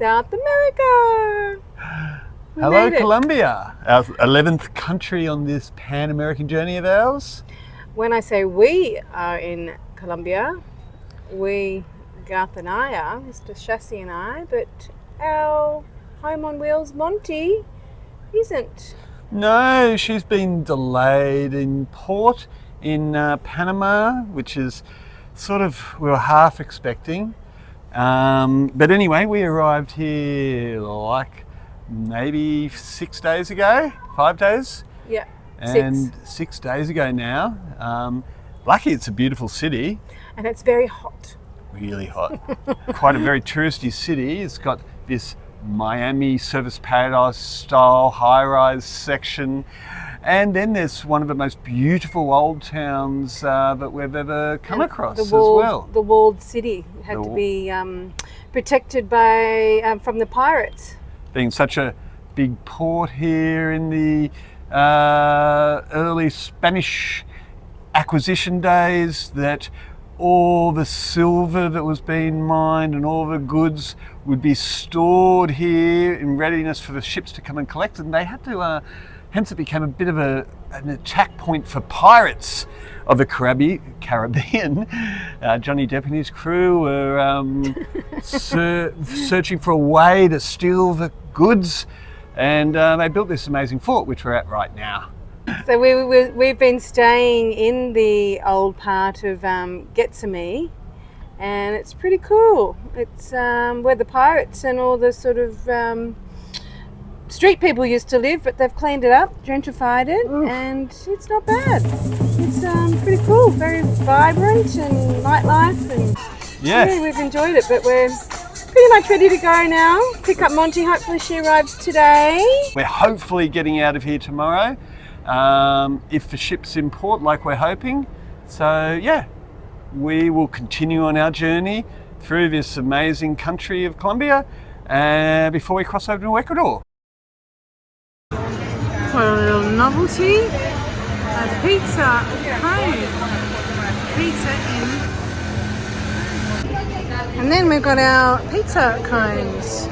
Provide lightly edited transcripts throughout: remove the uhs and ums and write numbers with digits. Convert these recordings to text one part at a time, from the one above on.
South America. Hello, Colombia, our 11th country on this Pan-American journey of ours. When I say we are in Colombia, we, Garth and I are, Mr. Chassis and I, but our home on wheels, Monty, isn't. No, she's been delayed in port in Panama, which is sort of, we were half expecting. But anyway, we arrived here like maybe 6 days ago, 5 days. Yeah, and 6 days ago now. Lucky it's a beautiful city. And it's very hot. Really hot. Quite a very touristy city. It's got this Miami Surfers Paradise style high-rise section. And then there's one of the most beautiful old towns that we've ever come across as well. The walled city had to be protected by from the pirates. Being such a big port here in the early Spanish acquisition days, that all the silver that was being mined and all the goods would be stored here in readiness for the ships to come and collect, and they had to hence it became a bit of an attack point for pirates of the Caribbean. Johnny Depp and his crew were searching for a way to steal the goods, and they built this amazing fort, which we're at right now. So we've been staying in the old part of Getsemani, and it's pretty cool. It's where the pirates and all the sort of street people used to live, but they've cleaned it up, gentrified it, and it's not bad. It's pretty cool, very vibrant and nightlife, and yeah, we've enjoyed it. But we're pretty much ready to go now. Pick up Monty. Hopefully she arrives today. We're hopefully getting out of here tomorrow, if the ship's in port like we're hoping. So yeah, we will continue on our journey through this amazing country of Colombia before we cross over to Ecuador. For a little novelty, a pizza cone. Pizza in. And then we've got our pizza cones.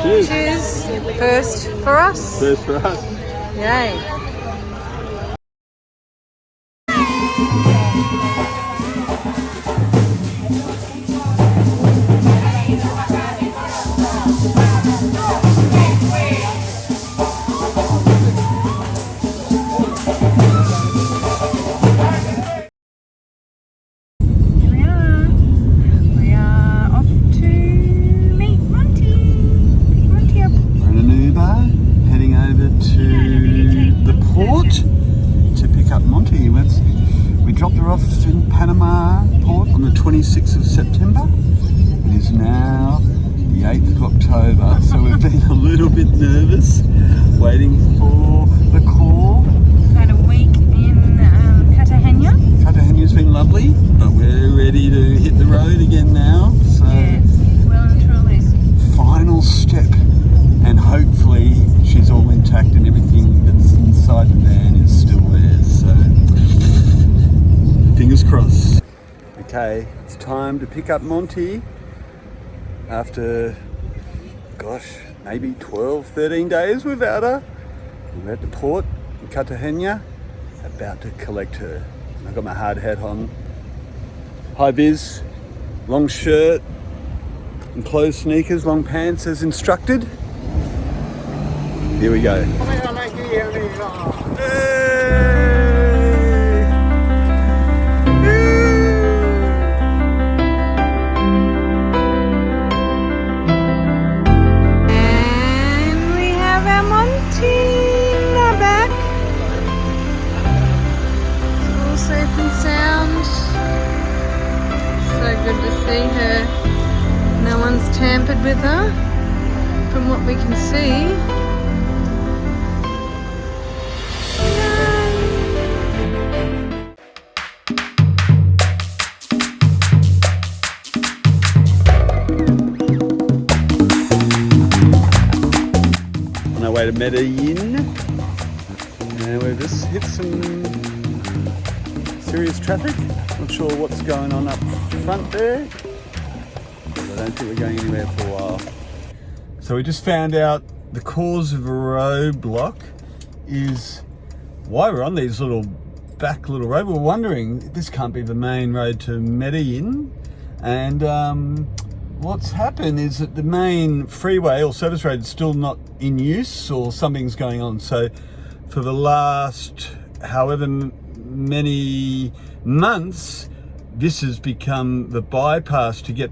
Cheers. Cheers. First for us. First for us. Yay. We dropped her off in Panama port on the 26th of September. It is now the 8th of October, so we've been a little bit nervous waiting for the call. We've had a week in Cartagena. Cartagena's been lovely, but we're ready to hit the road again now. So yes, well and truly. Final step, and hopefully she's all intact and everything that's inside the van is still there. So fingers crossed. Okay, it's time to pick up Monty after, gosh, maybe 12, 13 days without her. We're at the port in Cartagena, about to collect her. I've got my hard hat on, high vis, long shirt, and closed sneakers, long pants as instructed. Here we go. Good to see her. No one's tampered with her, from what we can see. On our way to Medellin, and we've just hit some serious traffic. Not sure what's going on up front there, but I don't think we're going anywhere for a while. So we just found out the cause of a roadblock is why we're on these little road. We're wondering, this can't be the main road to Medellin. And what's happened is that the main freeway or service road is still not in use, or something's going on. So for the last however many months, this has become the bypass to get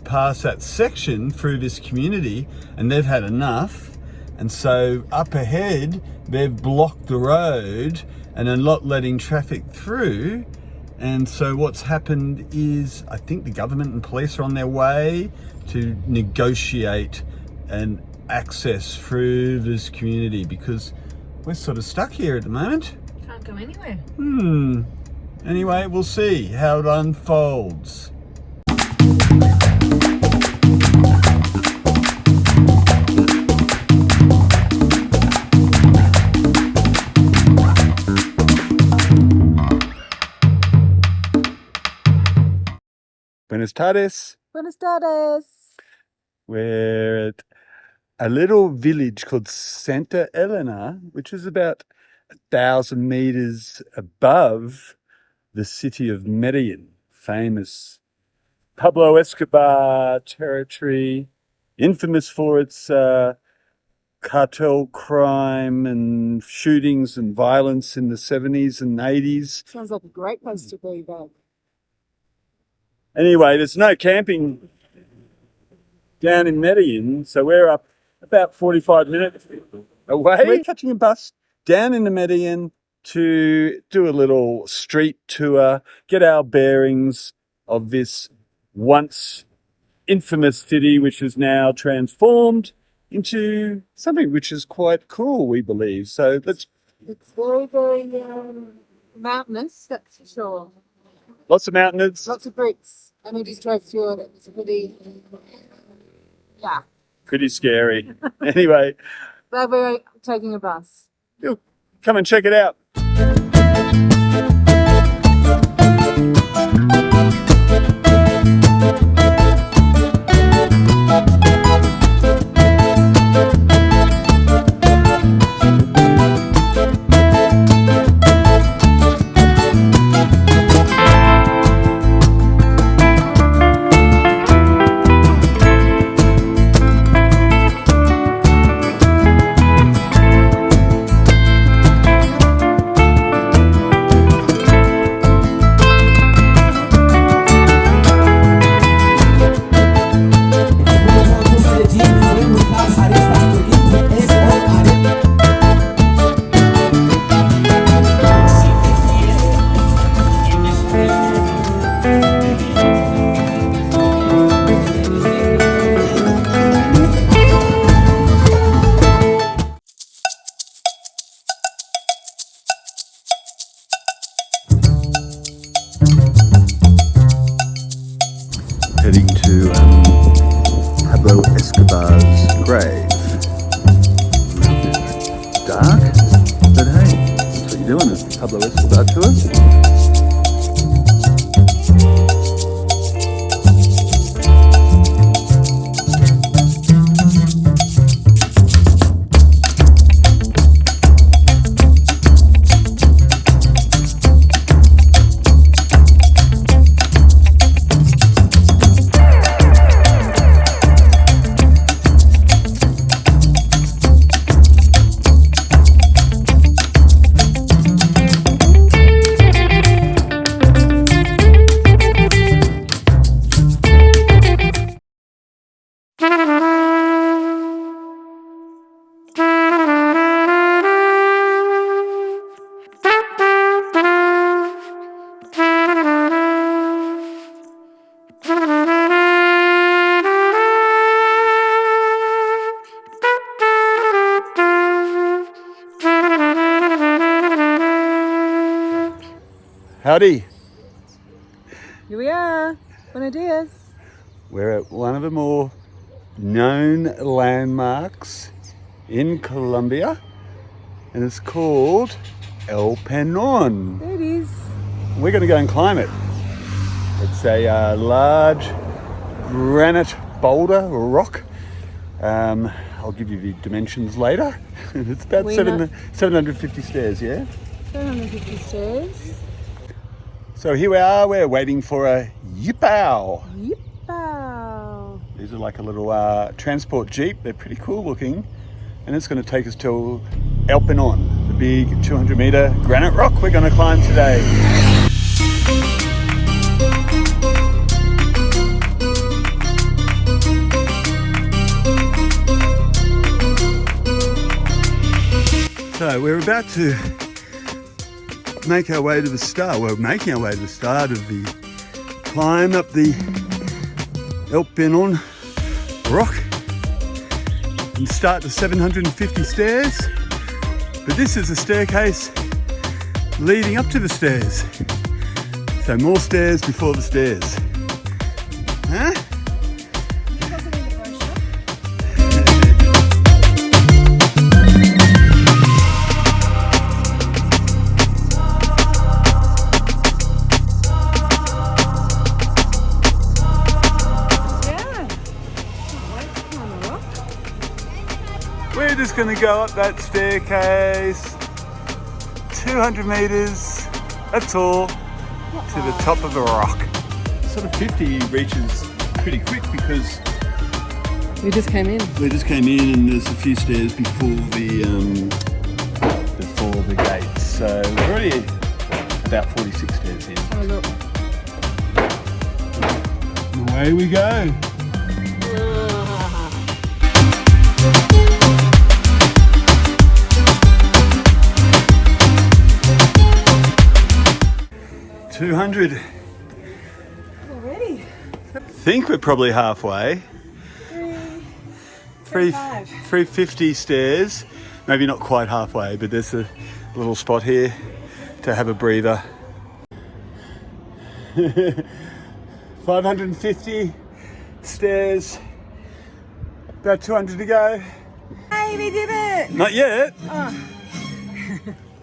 past that section through this community, and they've had enough. And so up ahead, they've blocked the road and are not letting traffic through. And so what's happened is, I think the government and police are on their way to negotiate an access through this community, because we're sort of stuck here at the moment. Can't go anywhere. Anyway, we'll see how it unfolds. Buenas tardes. Buenas tardes. We're at a little village called Santa Elena, which is about 1,000 meters above the city of Medellin, famous Pablo Escobar territory, infamous for its cartel crime and shootings and violence in the 70s and 80s. Sounds like a great place to be, babe. Anyway, there's no camping down in Medellin, so we're up about 45 minutes away. We're catching a bus down into Medellin to do a little street tour, get our bearings of this once infamous city, which is now transformed into something which is quite cool, we believe. So let's... It's very, very mountainous, that's for sure. Lots of mountains. Lots of bricks. And we just drove through it. It was pretty, pretty scary. Anyway. But we're taking a bus. Come and check it out. Heading to Pablo Escobar's grave. Dark, but hey, that's what you're doing, is Pablo Escobar tour. Howdy. Here we are. Buenos dias. We're at one of the more known landmarks in Colombia, and it's called El Peñón. There it is. We're going to go and climb it. It's a large granite boulder or rock, I'll give you the dimensions later. It's about 750 stairs, yeah? 750 stairs. So here we are, we're waiting for a yipow. Yipow. These are like a little transport jeep. They're pretty cool looking. And it's going to take us to El Peñón, the big 200-metre granite rock we're going to climb today. So we're about to make our way to the start. We're making our way to the start of the climb up the El Peñón rock and start the 750 stairs. But this is a staircase leading up to the stairs. So more stairs before the stairs. Huh? 'Cause We're just going to go up that staircase, 200 metres, that's all, to the top of the rock. Sort of 50 reaches pretty quick because we just came in. And there's a few stairs before the gates. So we're already about 46 stairs in. Oh look. And away we go. 200. Already? I think we're probably halfway. 350 stairs. Maybe not quite halfway, but there's a little spot here to have a breather. 550 stairs. About 200 to go. Hey, we did it! Not yet. Oh.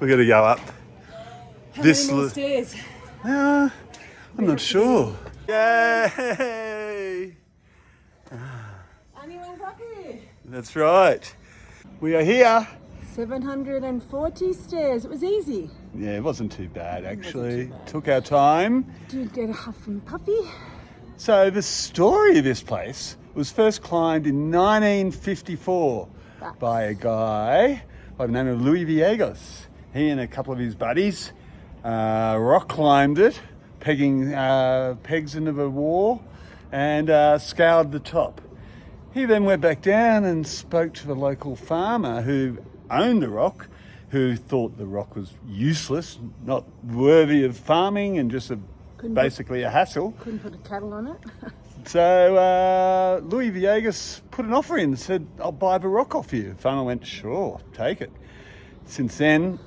We're gonna go up. How many more stairs? I'm not sure. Yay! Anyone's up here. That's right. We are here. 740 stairs. It was easy. Yeah, it wasn't too bad actually. Took our time. Did get a huff and puffy. So the story of this place was first climbed in 1954 by a guy by the name of Luis Villegas. He and a couple of his buddies rock climbed it, pegging pegs into the wall and scoured the top. He then went back down and spoke to the local farmer who owned the rock, who thought the rock was useless, not worthy of farming and just basically a hassle. Couldn't put a cattle on it. So Luis Villegas put an offer in and said, I'll buy the rock off you. The farmer went, sure, take it. Since then,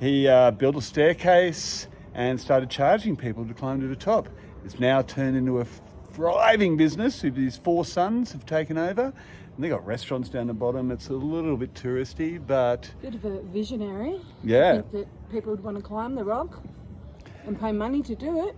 he built a staircase and started charging people to climb to the top. It's now turned into a thriving business. His 4 sons have taken over. And they got restaurants down the bottom. It's a little bit touristy, but... Bit of a visionary. Yeah. I think that people would want to climb the rock and pay money to do it.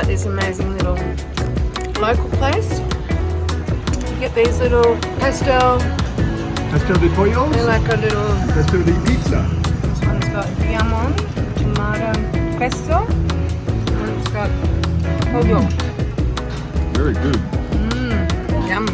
This amazing little local place. You get these little pastel de pollos? they're like a little, Pastel de pizza. this one's got jamon, tomato pesto, and it's got jolt. very good. Yum.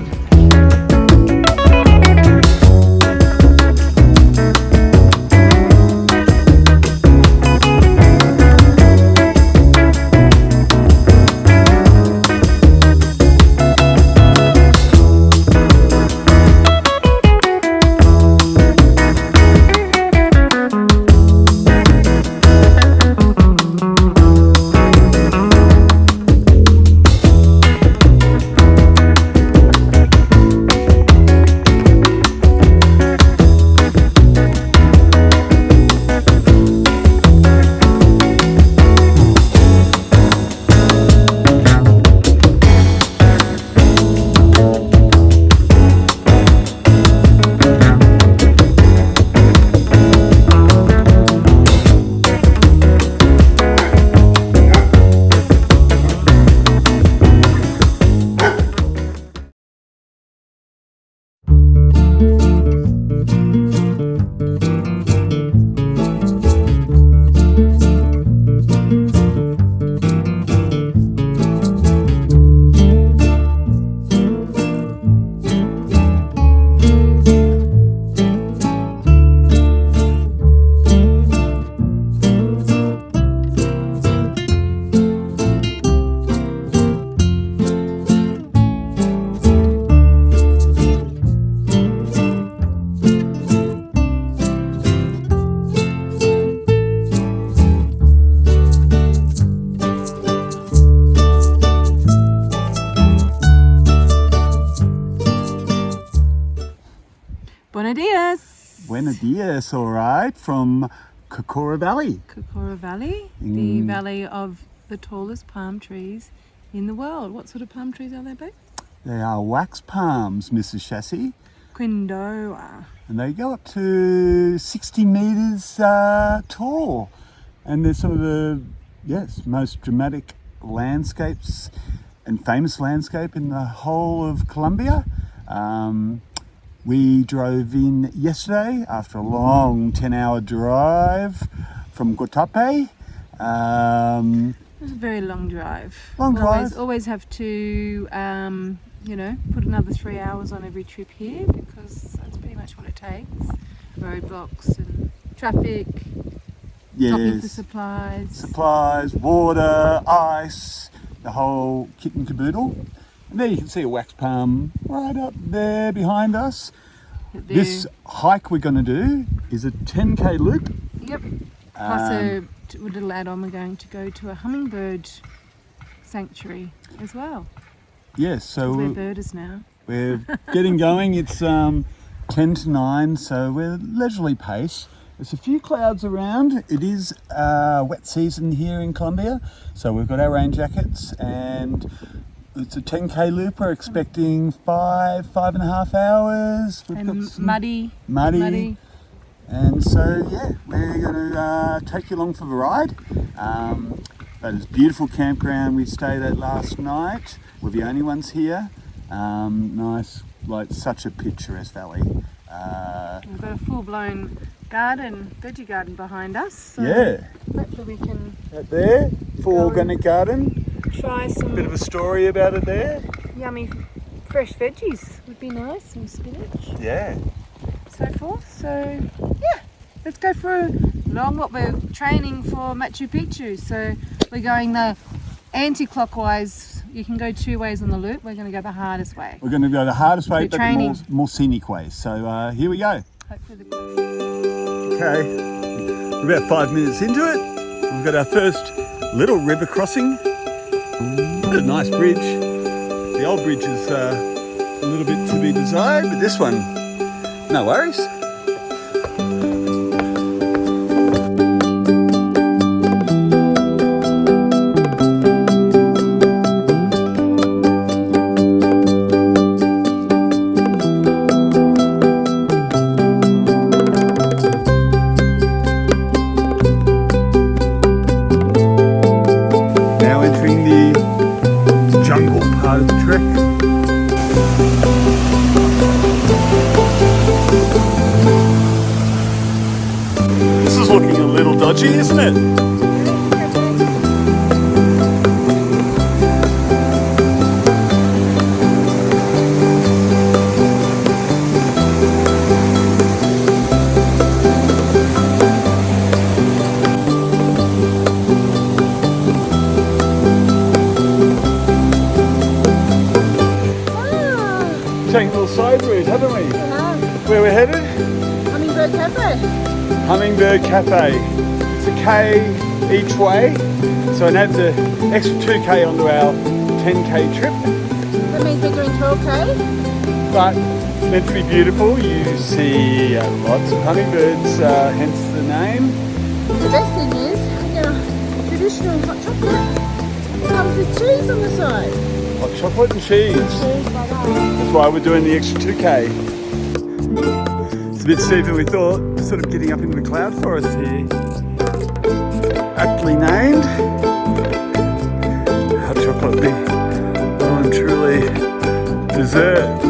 Buenos dias. Buenos dias, all right, from Kokora Valley. Kokora Valley, the valley of the tallest palm trees in the world. What sort of palm trees are they, babe? They are wax palms, Mrs. Chassis. Quindoa. And they go up to 60 metres tall. And they're some of the, most dramatic landscapes and famous landscape in the whole of Colombia. We drove in yesterday after a long 10-hour drive from Guatape. It was a very long drive. Always have to, put another 3 hours on every trip here because that's pretty much what it takes. Roadblocks and traffic, stopping for supplies, water, ice, the whole kit and caboodle. And there you can see a wax palm right up there behind us. This hike we're going to do is a 10k loop. Yep. Plus a little add-on, we're going to go to a hummingbird sanctuary as well. Yes, so we're birders now. We're getting going. It's 10 to 9, so we're leisurely pace. There's a few clouds around. It is wet season here in Colombia, so we've got our rain jackets, and it's a 10k loop. We're expecting 5.5 hours. We've got some muddy. And so, we're going to take you along for the ride. But it's a beautiful campground we stayed at last night. We're the only ones here. Nice, such a picturesque valley. We've got a full-blown veggie garden behind us. So hopefully we can... Out there, full organic garden. Try some... Bit of a story about it there. Yummy fresh veggies would be nice, some spinach. Yeah. So forth. So, let's go for we're training for Machu Picchu. So we're going the anti-clockwise. You can go 2 ways on the loop. We're going to go the hardest way. We're going to go the hardest way, but the more scenic way. So here we go. Hopefully Okay, we're about 5 minutes into it. We've got our first little river crossing. A nice bridge. The old bridge is a little bit to be desired, but this one, no worries. taken a little side route, haven't we? Where we're headed? Hummingbird Cafe. Hummingbird Cafe. It's a K each way, so it adds an extra 2K onto our 10K trip. That means we're doing 12K. But it's meant to be beautiful. You see lots of hummingbirds, hence the name. The best thing is, traditional hot chocolate. It comes with cheese on the side. Hot chocolate and cheese. That's why we're doing the extra 2K. It's a bit steeper than we thought. We're sort of getting up into the cloud forest here. Aptly named. Hot chocolate be well and truly deserved.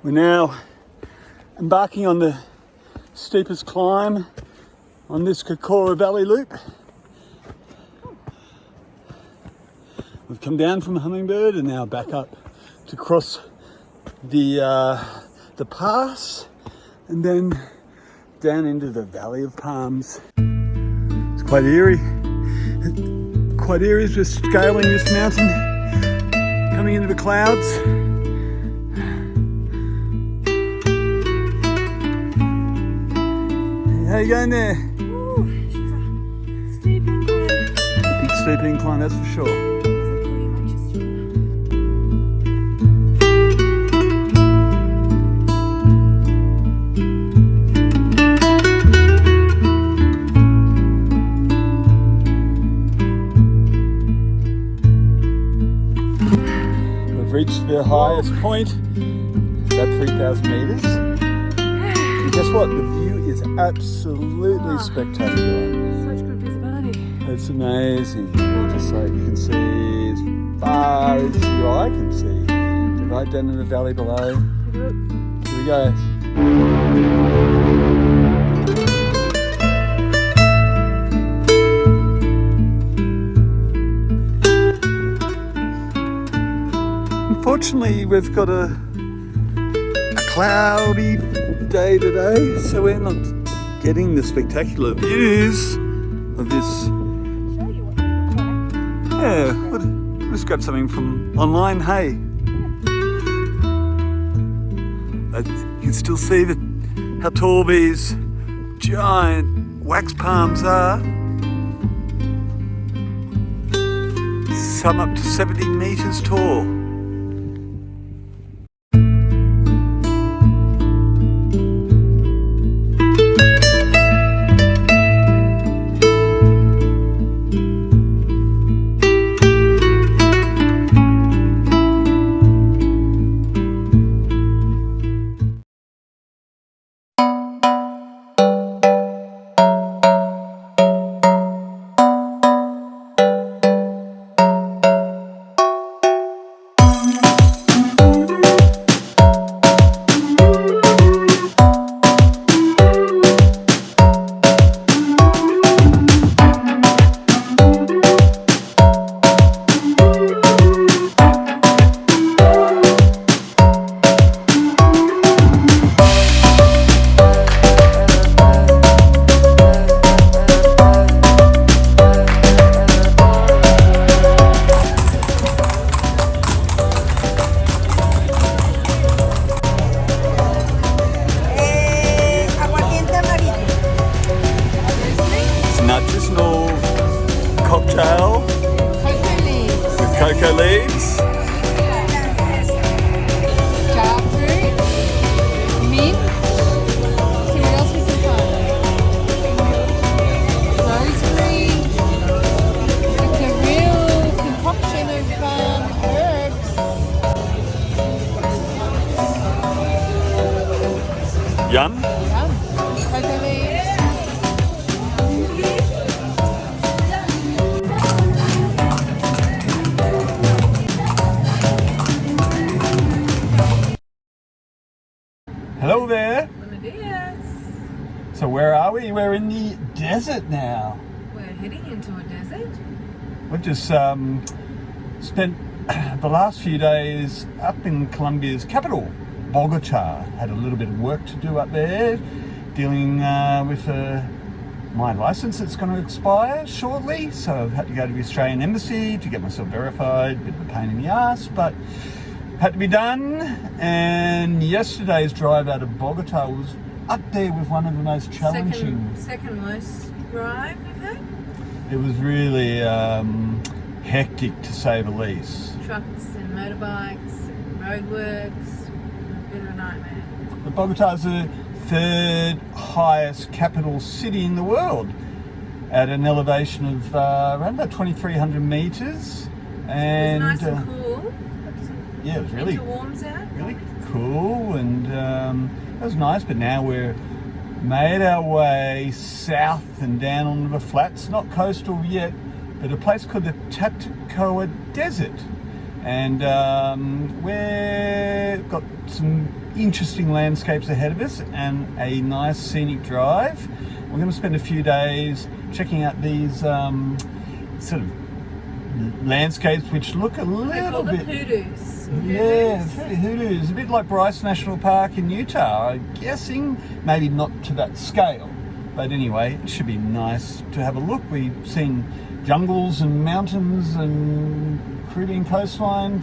We're now embarking on the steepest climb on this Kokora Valley loop. We've come down from Hummingbird and now back up to cross the pass and then down into the Valley of Palms. It's quite eerie. Quite eerie as we're scaling this mountain, coming into the clouds. How you going there? Ooh, she's a steep incline. Big steep incline, that's for sure. We've reached the highest point, about 3,000 metres. And guess what? The view is absolutely spectacular. Such good visibility. It's amazing. Just like you can see as far as your eye can see, right down in the valley below. Here we go. Unfortunately, we've got a cloudy day today, so we're not getting the spectacular views of this. Yeah, we'll just grab something from online, hey. But you can still see how tall these giant wax palms are. Some up to 70 metres tall. Cocktail with cocoa leaves. Jackfruit, mint. See what else we can find. Yum. Cocoa leaves. Hello there. Buenos dias. So where are we? We're in the desert now. We're heading into a desert. We've just spent the last few days up in Colombia's capital, Bogota. Had a little bit of work to do up there, dealing with my licence that's going to expire shortly. So I've had to go to the Australian Embassy to get myself verified. Bit of a pain in the ass, but had to be done. And yesterday's drive out of Bogota was up there with one of the most challenging. Second most drive we've had. It was really hectic, to say the least. Trucks and motorbikes and roadworks. A bit of a nightmare. But Bogota is the third highest capital city in the world, at an elevation of around about 2,300 metres. And it was nice and cool. Yeah, it was really warms out. really cool, and it was nice. But now we're made our way south and down onto the flats, not coastal yet, but a place called the Tatacoa Desert. And we've got some interesting landscapes ahead of us and a nice scenic drive. We're going to spend a few days checking out these sort of landscapes which look a little bit... hoodoos. Yeah, hoodoos. A bit like Bryce National Park in Utah, I'm guessing. Maybe not to that scale. But anyway, it should be nice to have a look. We've seen jungles and mountains and Caribbean coastline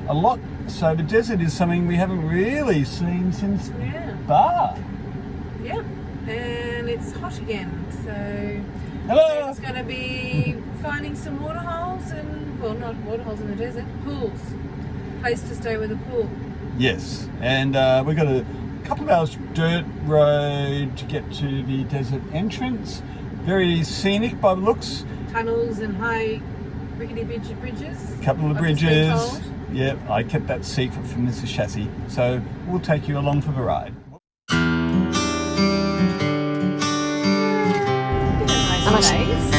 a lot. So the desert is something we haven't really seen since Bar. Yeah, and it's hot again. So Hello! it's going to be finding some waterholes and, well, not waterholes in the desert, pools. Place to stay with a pool. Yes, and we've got a couple of hours dirt road to get to the desert entrance. Very scenic by the looks. Tunnels and high rickety bridges. A couple of bridges. Yeah, I kept that secret from Mrs. Chassis, so we'll take you along for the ride. Nice place.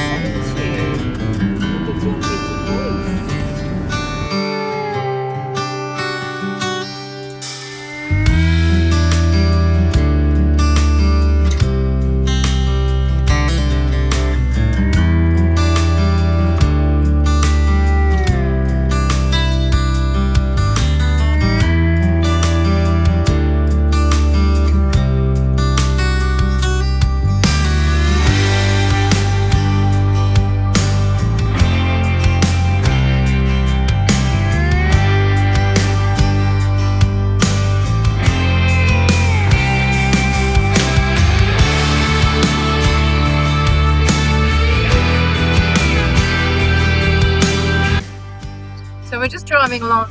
So we're just driving along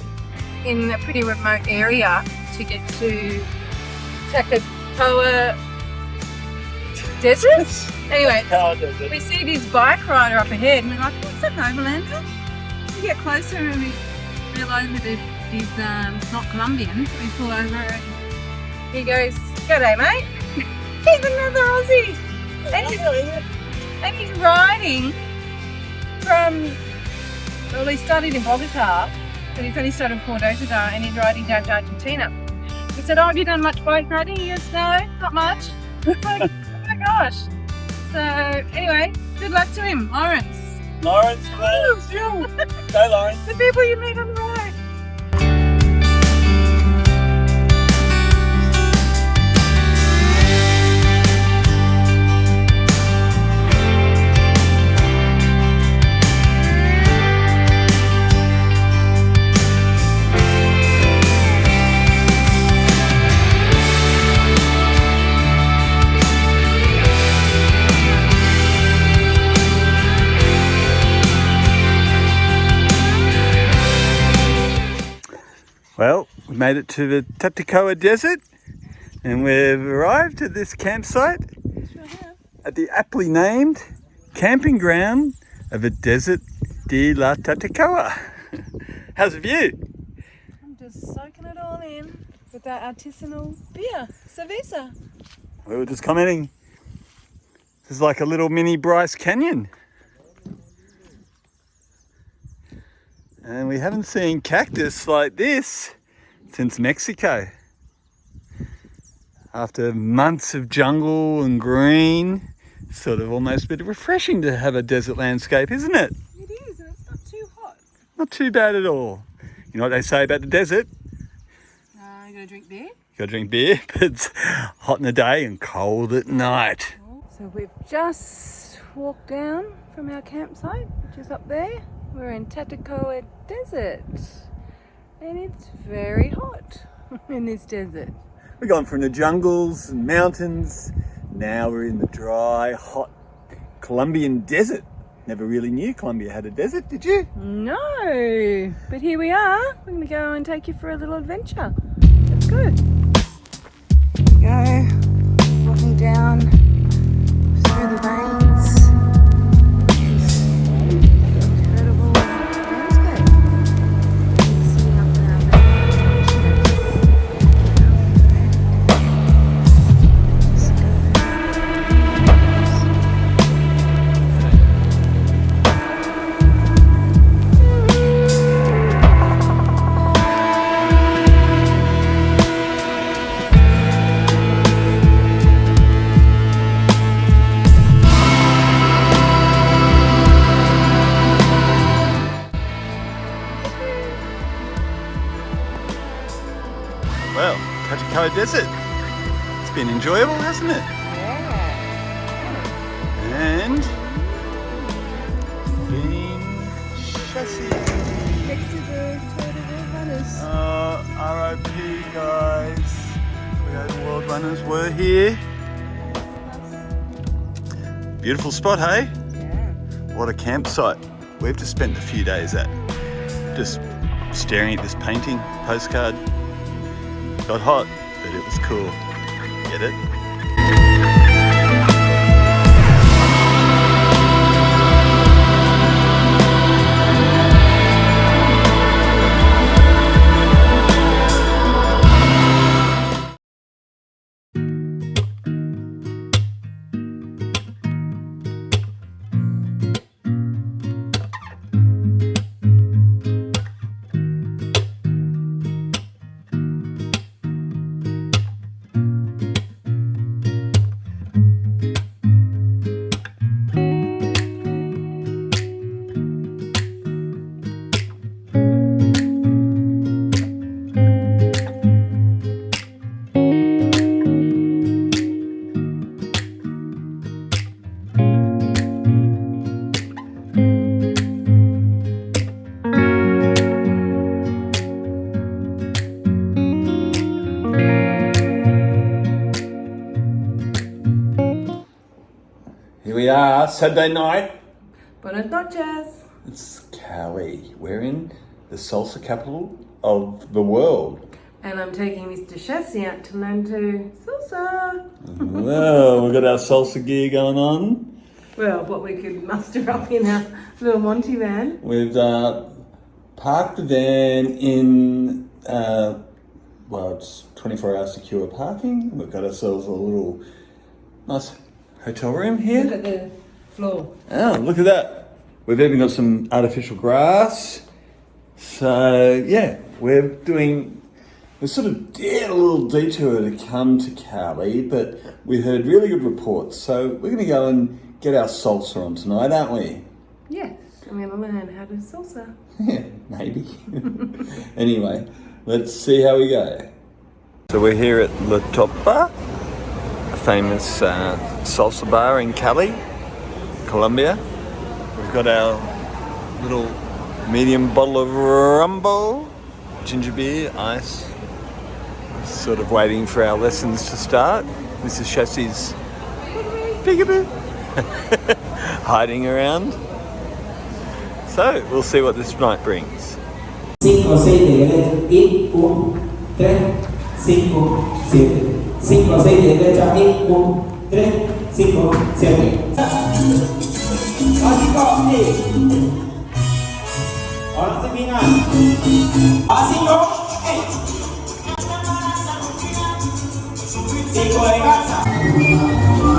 in a pretty remote area to get to Tatacoa Desert. Anyway, we see this bike rider up ahead and we're like, what's that, Overlander? We get closer and we realise that he's not Colombian, so we pull over and he goes, "G'day mate." He's another Aussie. And he's riding from... Well, he started in Bogota, but he's only started 4 days ago, and he's riding down to Argentina. We said, "Oh, have you done much bike riding?" He goes, "No, not much." It's like, oh my gosh. So anyway, good luck to him, Lawrence. Lawrence, go Lawrence. The people you meet on the road. Well, we made it to the Tatacoa Desert and we've arrived at this campsite at the aptly named camping ground of the Desert de la Tatacoa. How's the view? I'm just soaking it all in. The with our artisanal beer, cerveza. We were just commenting. This is like a little mini Bryce Canyon. And we haven't seen cactus like this since Mexico. After months of jungle and green, it's sort of almost a bit refreshing to have a desert landscape, isn't it? It is, and it's not too hot. Not too bad at all. You know what they say about the desert? You gonna drink beer? You gotta drink beer, but it's hot in the day and cold at night. So we've just walked down from our campsite, which is up there. We're in Tatacoa Desert, and it's very hot in this desert. We've gone from the jungles and mountains, now we're in the dry, hot Colombian desert. Never really knew Colombia had a desert, did you? No, but here we are. We're going to go and take you for a little adventure. Let's go. Here we go, walking down through the rains. Incredible landscape. Sitting up in our van. Well, Cartagena Desert. It's been enjoyable, hasn't it? Yeah. And bean chassis. Next to the Tour de Runners. RIP guys. The World Runners were here. Beautiful spot, hey? Yeah. What a campsite. We've just spent a few days at. Just staring at this painting, postcard. Got hot, but it was cool. Get it? Here we are, Saturday night. Buenas noches. It's Cali. We're in the salsa capital of the world. And I'm taking Mr. Chassis out to learn to salsa. Well, we've got our salsa gear going on. Well, what we could muster up in our little Monty van. We've parked the van in, it's 24-hour secure parking. We've got ourselves a little nice hotel room here. Look at the floor. Oh, look at that. We've even got some artificial grass. So, yeah, we're sort of did a little detour to come to Cali, but we heard really good reports. So we're going to go and get our salsa on tonight, aren't we? Yes, I'm going to learn how to salsa. Yeah, maybe. Anyway, let's see how we go. So we're here at La Topa, a famous salsa bar in Cali, Colombia. We've got our little medium bottle of rumbo, ginger beer, ice. Sort of waiting for our lessons to start. Mrs. Chassis's peekaboo hiding around. So we'll see what this night brings. 5 o 6 de derecha, y 1, 3, 5, 7. 5 o 6 de derecha, y 1, 3, 5, 7. Básico, ahora se final. Básico, 5 regata.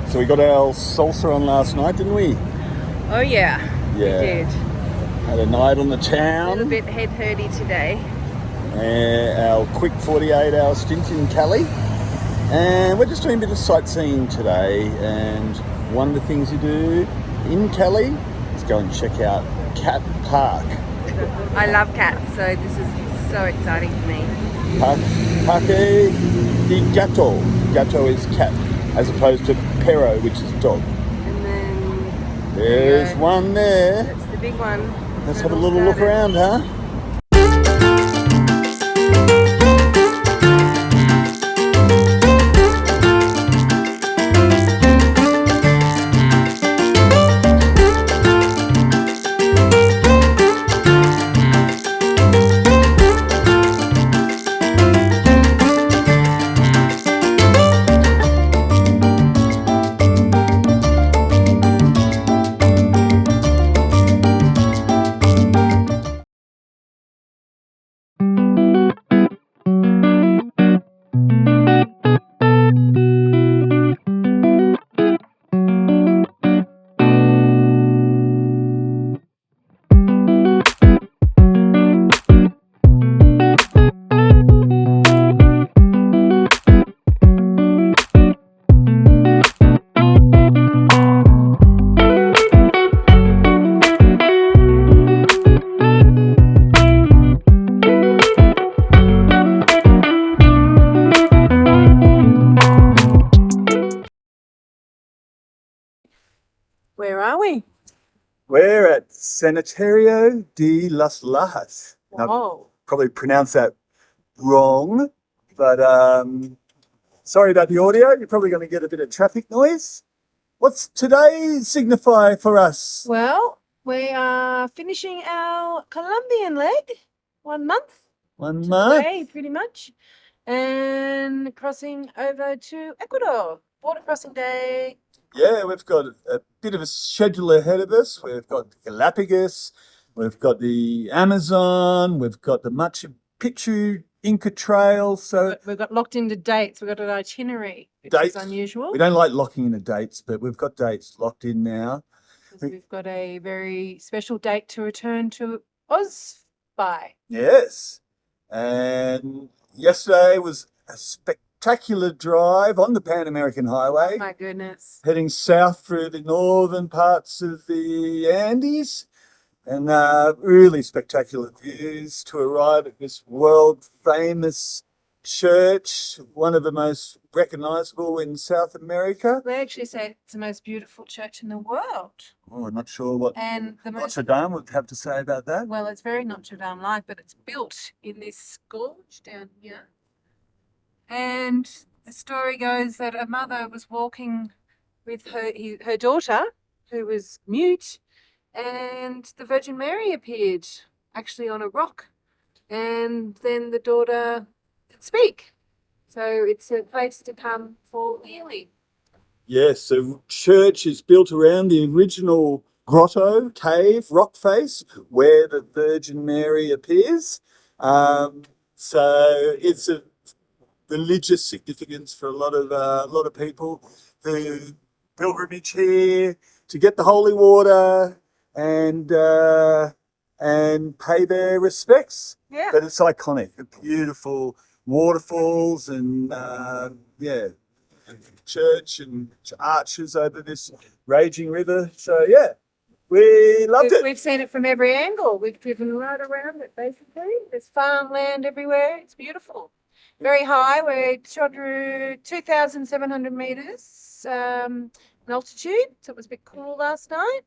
So we got our salsa on last night, didn't we? Oh yeah, we did. Had a night on the A town. little bit head hurty today. Our quick 48-hour stint in Cali. And we're just doing a bit of sightseeing today. And one of the things you do in Cali is go and check out Cat Park. I love cats, so this is so exciting for me. Parque di Gatto. Gatto is cat, as opposed to perro, which is dog. And then There's one there. that's the big one. Let's have a little look around, huh? Where are we? We're at Cementerio de las Lajas. Now, Oh, probably pronounced that wrong, but sorry about the audio. You're probably going to get a bit of traffic noise. What's today signify for us? well, we are finishing our Colombian leg. 1 month. 1 month. Today, pretty much. And crossing over to Ecuador. Border crossing day. Yeah, we've got a bit of a schedule ahead of us. We've got Galapagos, we've got the Amazon, we've got the Machu Picchu Inca Trail. So We've got locked into dates. We've got an itinerary, which Dates. is unusual. we don't like locking in the dates, but we've got dates locked in now. Because we've got a very special date to return to Oz by. Yes. And yesterday was a spectacular drive on the Pan American Highway, My goodness. heading south through the northern parts of the Andes, and really spectacular views to arrive at this world famous church, one of the most recognizable in South America. They actually say it's the most beautiful church in the world. Oh, I'm not sure what And the most, Notre Dame would have to say about that. well, it's very Notre Dame like, but it's built in this gorge down here. And the story goes that a mother was walking with her daughter, who was mute, and the Virgin Mary appeared actually on a rock, and then the daughter could speak. So it's a place to come for eerily. Yes, the church is built around the original grotto, cave, rock face where the Virgin Mary appears. So it's a religious significance for a lot of people who pilgrimage here to get the holy water and pay their respects. Yeah. But it's iconic, beautiful waterfalls and church and arches over this raging river. So yeah, we loved it. We've seen it from every angle. We've driven right around it basically. There's farmland everywhere. It's beautiful. Very high. We're 2,700 metres in altitude. So it was a bit cool last night,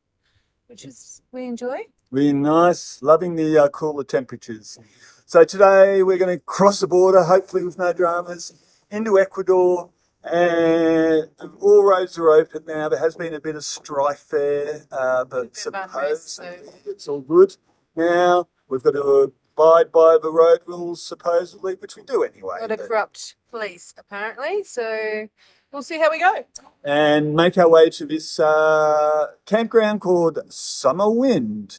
which is we enjoy. Really nice, loving the cooler temperatures. So today we're going to cross the border, hopefully with no dramas, into Ecuador. And all roads are open now. There has been a bit of strife there, but supposedly it's all good now. We've got to abide by the road rules, supposedly, which we do anyway. Got a corrupt police, apparently. So we'll see how we go. And make our way to this campground called Summer Wind.